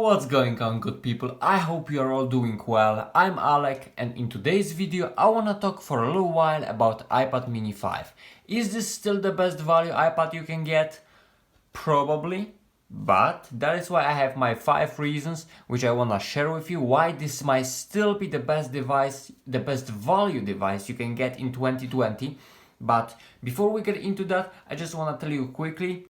What's going on, good people? I hope you are all doing well. I'm Alec, and in today's video I wanna talk for a little while about iPad mini 5. Is this still the best value iPad you can get? Probably, but that is why I have my 5 reasons which I wanna share with you why this might still be the best device, the best value device you can get in 2020. But before we get into that, I just wanna tell you quickly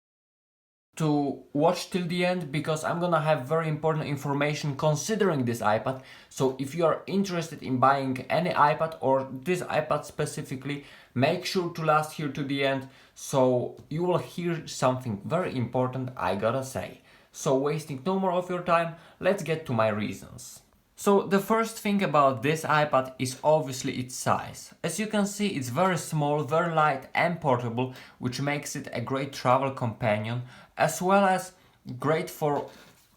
to watch till the end, because I'm gonna have very important information considering this iPad. So if you are interested in buying any iPad or this iPad specifically, make sure to last here to the end, so you will hear something very important I gotta say. So wasting no more of your time, let's get to my reasons. So the first thing about this iPad is obviously its size. As you can see, it's very small, very light and portable, which makes it a great travel companion, as well as great for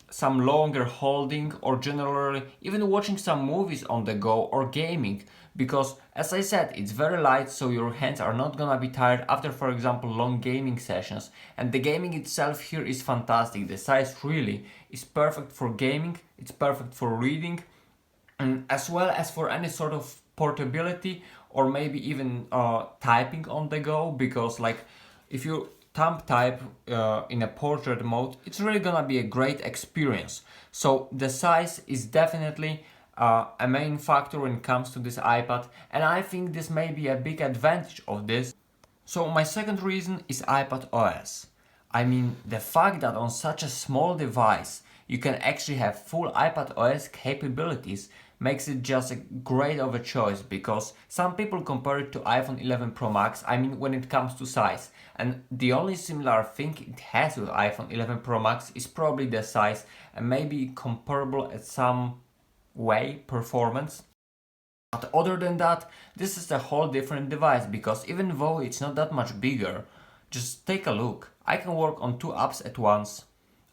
some longer holding or generally even watching some movies on the go or gaming, because as I said, it's very light, so your hands are not gonna be tired after, for example, long gaming sessions. And the gaming itself here is fantastic. The size really is perfect for gaming, it's perfect for reading, and as well as for any sort of portability or maybe even typing on the go, because like if you thumb type in a portrait mode, it's really gonna be a great experience. So the size is definitely a main factor when it comes to this iPad, and I think this may be a big advantage of this. So my second reason is iPad OS. I mean, the fact that on such a small device you can actually have full iPad OS capabilities makes it just a great of a choice, because some people compare it to iPhone 11 Pro Max, I mean when it comes to size, and the only similar thing it has with iPhone 11 Pro Max is probably the size, and maybe comparable at some way performance. But other than that, this is a whole different device, because even though it's not that much bigger, just take a look. I can work on 2 apps at once.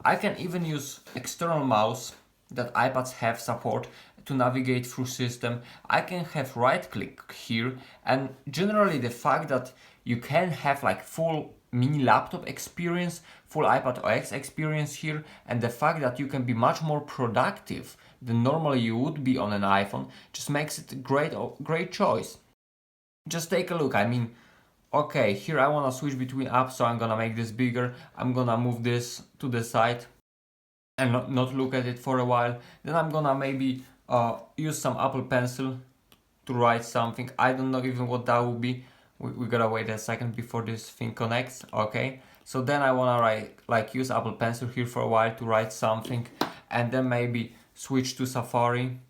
I can even use external mouse that iPads have support to navigate through system. I can have right click here, and generally the fact that you can have like full mini laptop experience, full iPad OS experience here, and the fact that you can be much more productive than normally you would be on an iPhone just makes it a great choice. Just take a look. I mean, okay, here I want to switch between apps, so I'm gonna make this bigger. I'm gonna move this to the side and not look at it for a while. Then I'm gonna maybe use some Apple Pencil to write something. I don't know even what that would be. We gotta wait a second before this thing connects. Okay, so then I wanna use Apple Pencil here for a while to write something, and then maybe switch to Safari,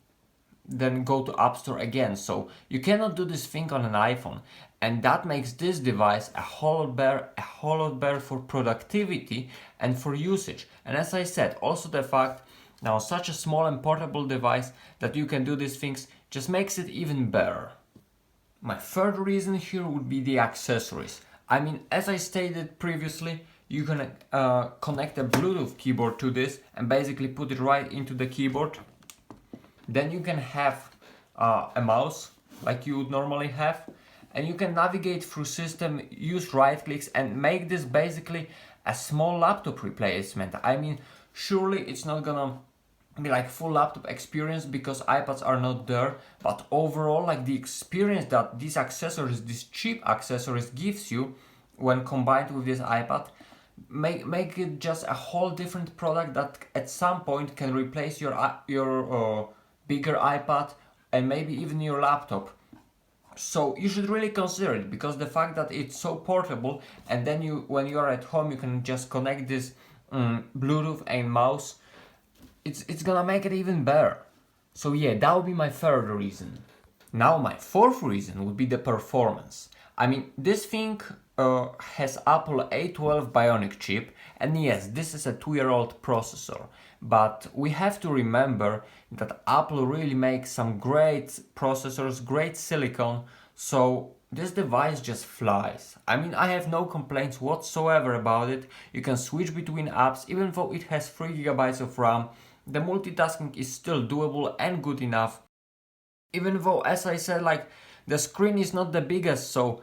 then go to App Store again. So you cannot do this thing on an iPhone, and that makes this device a whole lot better for productivity and for usage. And as I said, also the fact now such a small and portable device that you can do these things just makes it even better. My third reason here would be the accessories. I mean, as I stated previously, you can connect a Bluetooth keyboard to this and basically put it right into the keyboard. Then you can have a mouse like you would normally have, and you can navigate through system, use right clicks, and make this basically a small laptop replacement. I mean, surely it's not gonna be like full laptop experience because iPads are not there, but overall, like the experience that these accessories, these cheap accessories gives you when combined with this iPad, make it just a whole different product that at some point can replace your bigger iPad and maybe even your laptop. So you should really consider it, because the fact that it's so portable, and then when you are at home you can just connect this Bluetooth and mouse, it's gonna make it even better. So yeah, that would be my third reason. Now my fourth reason would be the performance. I mean, this thing has Apple A12 Bionic chip, and yes, this is a 2-year-old processor, but we have to remember that Apple really makes some great processors, great silicon, so this device just flies. I mean, I have no complaints whatsoever about it. You can switch between apps, even though it has 3 GB of RAM. The multitasking is still doable and good enough. Even though, as I said, like the screen is not the biggest, so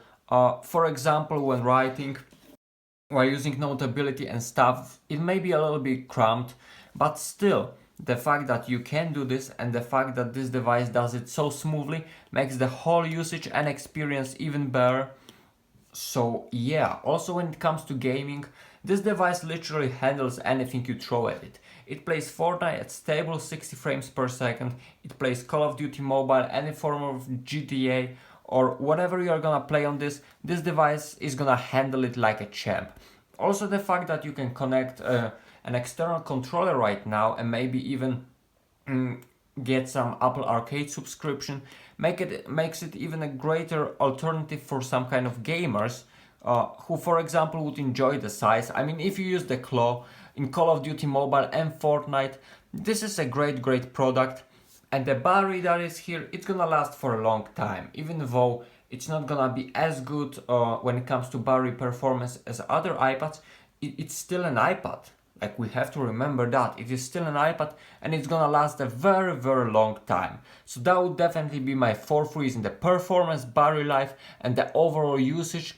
for example, when writing, while using Notability and stuff, it may be a little bit cramped, but still, The fact that you can do this and the fact that this device does it so smoothly makes the whole usage and experience even better. So yeah, also when it comes to gaming, this device literally handles anything you throw at it. It plays Fortnite at stable 60 frames per second, it plays Call of Duty Mobile, any form of GTA or whatever you are gonna play on this device is gonna handle it like a champ. Also the fact that you can connect an external controller right now and maybe even get some Apple Arcade subscription makes it even a greater alternative for some kind of gamers who, for example, would enjoy the size. I mean, if you use the claw in Call of Duty Mobile and Fortnite, this is a great product. And the battery that is here, it's gonna last for a long time, even though it's not gonna be as good when it comes to battery performance as other iPads. It's still an iPad. Like, we have to remember that it is still an iPad and it's gonna last a very long time. So that would definitely be my fourth reason: the performance, battery life, and the overall usage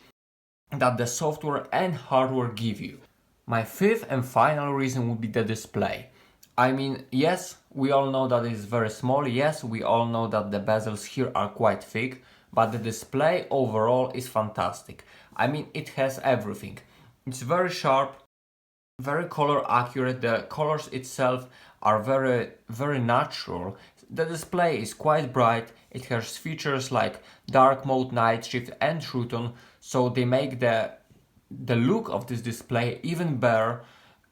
that the software and hardware give you. My fifth and final reason would be the display. I mean, yes, we all know that it's very small, yes, we all know that the bezels here are quite thick, but the display overall is fantastic. I mean, it has everything. It's very sharp, very color accurate, the colors itself are very natural. The display is quite bright, it has features like dark mode, night shift and true tone, so they make the look of this display even better.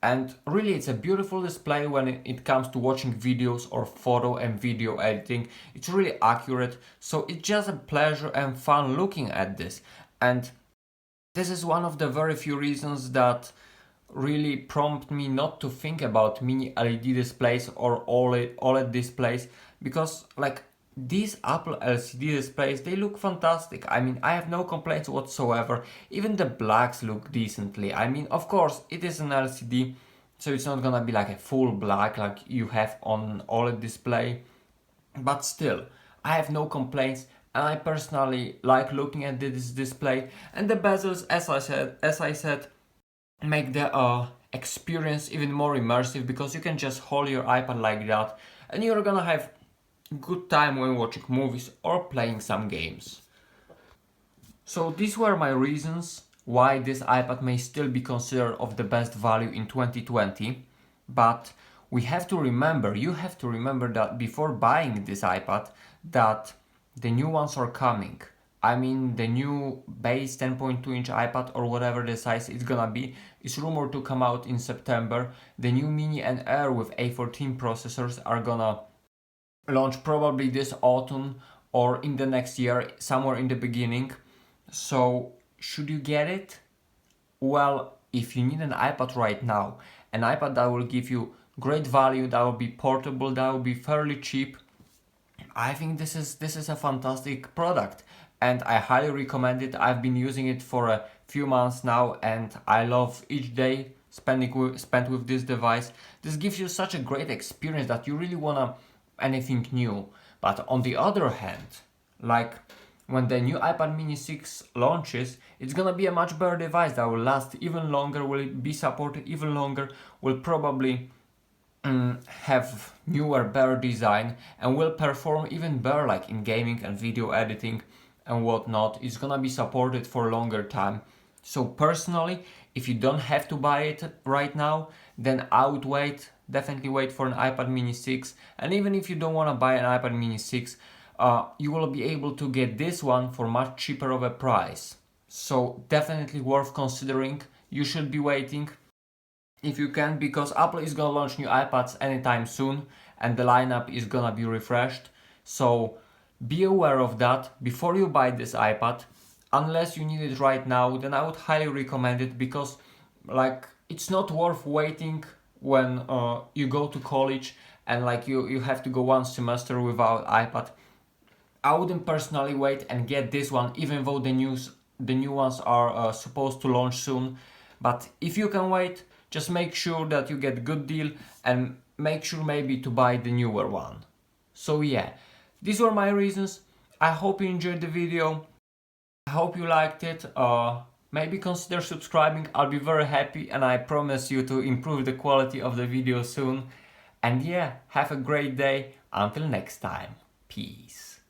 And really, it's a beautiful display when it comes to watching videos or photo and video editing. It's really accurate, so it's just a pleasure and fun looking at this. And this is one of the very few reasons that really prompt me not to think about mini LED displays or OLED displays, because like these Apple LCD displays, they look fantastic. I mean, I have no complaints whatsoever. Even the blacks look decently. I mean, of course, it is an LCD, so it's not gonna be like a full black like you have on OLED display. But still, I have no complaints, and I personally like looking at this display. And the bezels, as I said, make the experience even more immersive, because you can just hold your iPad like that and you're gonna have good time when watching movies or playing some games. So these were my reasons why this iPad may still be considered of the best value in 2020, but we have to remember, you have to remember that before buying this iPad, that the new ones are coming. I mean, the new base 10.2-inch iPad or whatever the size it's gonna be is rumored to come out in September. The new Mini and Air with A14 processors are gonna launch probably this autumn or in the next year, somewhere in the beginning. So should you get it? Well, if you need an iPad right now, an iPad that will give you great value, that will be portable, that will be fairly cheap, I think this is a fantastic product and I highly recommend it. I've been using it for a few months now and I love each day spent with this device. This gives you such a great experience that you really wanna anything new. But on the other hand, like when the new iPad mini 6 launches, it's gonna be a much better device that will last even longer, will be supported even longer, will probably have newer, better design and will perform even better like in gaming and video editing and whatnot. It's gonna be supported for a longer time. So personally, if you don't have to buy it right now, then I would wait, definitely wait for an iPad mini 6. And even if you don't want to buy an iPad mini 6, you will be able to get this one for much cheaper of a price. So definitely worth considering. You should be waiting if you can, because Apple is gonna launch new iPads anytime soon and the lineup is gonna be refreshed. So be aware of that before you buy this iPad. Unless you need it right now, then I would highly recommend it, because like it's not worth waiting when you go to college and like you have to go one semester without iPad. I wouldn't personally wait and get this one, even though the new ones are supposed to launch soon. But if you can wait, just make sure that you get good deal and make sure maybe to buy the newer one. So yeah, these were my reasons. I hope you enjoyed the video. I hope you liked it. Maybe consider subscribing. I'll be very happy and I promise you to improve the quality of the video soon. And yeah, have a great day. Until next time. Peace.